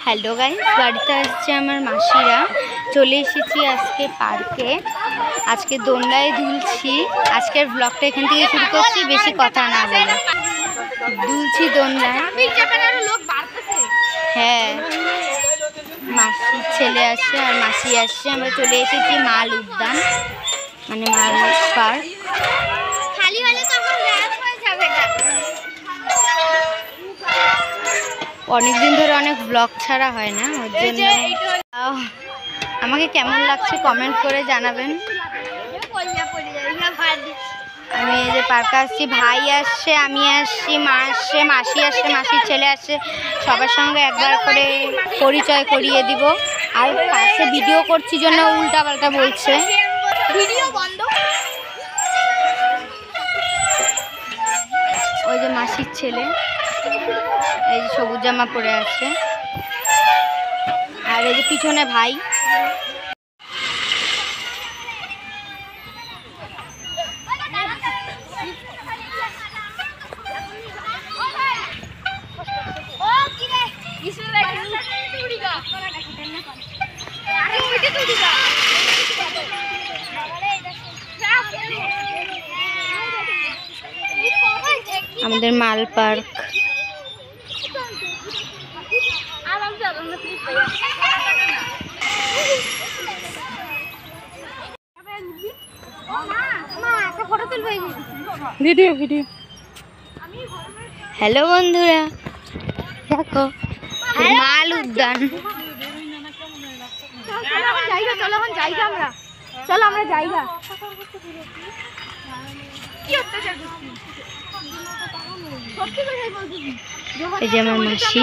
Hello guys, বাড়িতে আসছে আমার মাসিরা। চলে এসেছি আজকে পার্কে। আজকে দোলনায় দুলছি। আজকের ব্লগটা এখান থেকে শুরু করছি, বেশি কথা না বলে। দুলছি দোলনায়। হ্যাঁ, মাসির ছেলে আসছে আর মাসি আসছে। আমরা চলে এসেছি মাল উদ্যান, মানে মাল পার্ক। অনেকদিন ধরে অনেক ব্লগ ছাড়া হয় না, ওর জন্য। আমাকে কেমন লাগছে কমেন্ট করে জানাবেন। আমি এই যে পার্কে আসছি, ভাই আসছে, আমি আসছি, মা আসছে, মাসি আসছে, মাসির ছেলে আসছে। সবার সঙ্গে একবার করে পরিচয় করিয়ে দিব। আর পাশে ভিডিও করছি জন্য উল্টা পাল্টা বলছে। ওই যে মাসির ছেলে, এই যে সবুজ জামা পরে আছে, আর এই যে পিছনে ভাই। আমাদের মাল পার্ক। Video video. হ্যালো বন্ধুরা, দেখো মাল উদ্যান। চলো আমরা জায়গা। এই যে আমার মাসি।